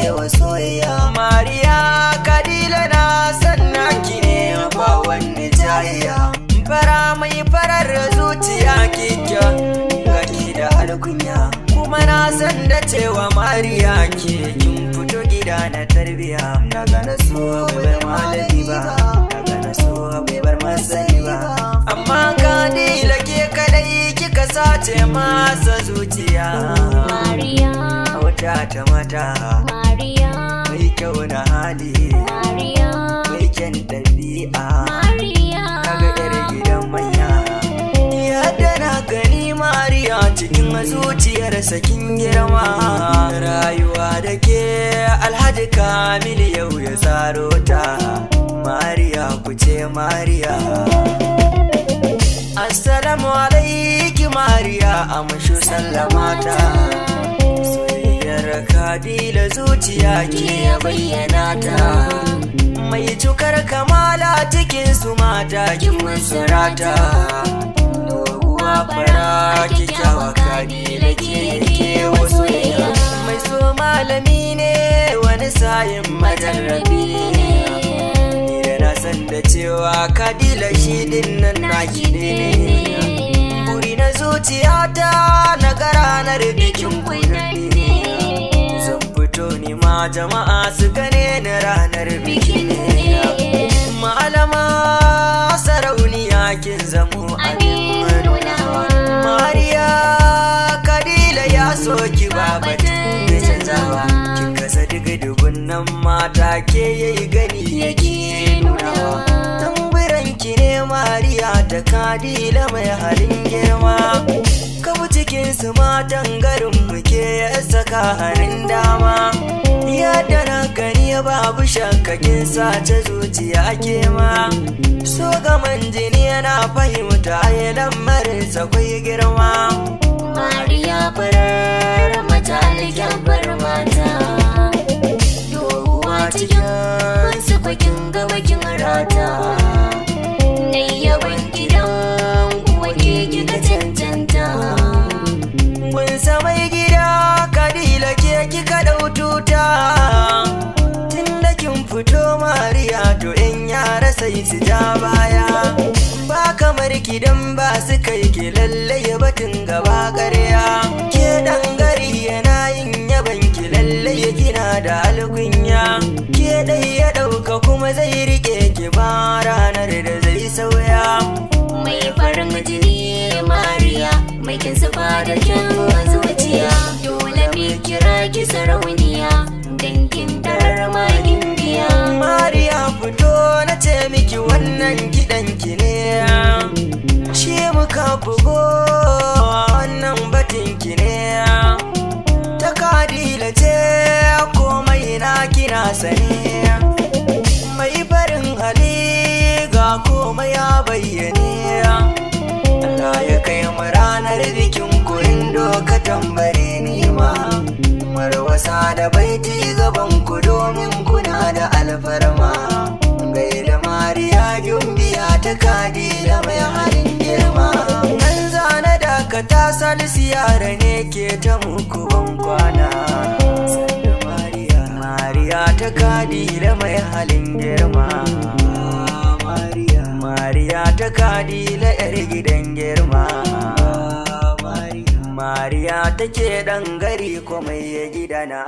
wa soyayya. Mariya Kadila na san naki ne ba wani jayayya. Fara mai farar zuciya kike gaki da alkunya, kuma na san da cewa Mariya ke kin fito gida na tarbiya. Daga na so bai malami ba, daga na so bai masani ba, amma Kadila ke kadai kika sace masa zuciya. Mariya wata ta mata, Mariya mai kyau na hali, Mariya mai kyan ɗabi'a, Mariya kaga yar gidan manya. Yadda na gani Mariya cikin zuciyar sakin girma, rayuwa da ke Alhaji Kamilu yau ya tsaro ta. Mariya ku ce Mariya. Assalamu alaiki Mariya, amshu sallamata. Soyayyar Kadila zuciya ke bayyana ta, mai cukar kamala cikin su mata kin surata. Doguwa fara kyakkyawa Kadila ke wasu yaya, mai so malami ne wani sayin majarrabi. Na san da cewa Kadila shi din nan naki ne. Buri na zuciyata na ga ranar bikin kudanni ne. Zan fito ni ma jama'a su gane ni ranar bikin ne. Malama sarauniya kin zamo abin nunawa. Mariya Kadila ya soki babatun da canzawa. Kin kasa diga dubunnan mata ke yayi gani yake nunawa. Tamburanki ne Mariya ta Kadila mai halin girma. Kabu cikin su matan garin muke ya saka hannun dama. Yadda na gani babu shakkakin sace zuciya ke ma. So gaman jini yana fahimta ya lamarinsa kwai girma. Mariya farar mata alkyabbar mata, doguwa cikin su kwakin gabakin rata. Nai yawan gidan kuwa ke kika cancanta. Kun samai gida Kadila ke kika ɗau tuta. Tunda kin fito Mariya to in yara sai su ja baya. Ba kamar kidan ba su kai ki lallai batun gaba ƙarya. Ke ɗan gari yana yin yaban ki lallai kina da alkunya. Ke ɗai ya ɗauka kuma zai riƙe ki ba ranar da zai sauya. Mai farin jini Mariya, mai kin zuba da kyan zuciya. Dole me kira ki sarauniya, dangin darma indiya. Mariya fito na ce miki wannan kiɗan ki ne. Shi muka bugo wannan batun ki ne. Ta Kadila ce komai na kina sane. Mai farin hali ga komai ya bayyane. Allah ya kai mu ranar bikin kurin doka tambare ni ma. Marwasa da baiti gaban ku domin kuna da alfarma. Gaida Mariya gimbiya ta Kadila mai halin girma. Nan zana dakata Salisu yara ne ke ta muku ban kwana. Sanda Mariya ta Kadila mai halin girma. Mariya ta Kadila yar gidan girma. Mariya take ɗan gari komai ya gidana.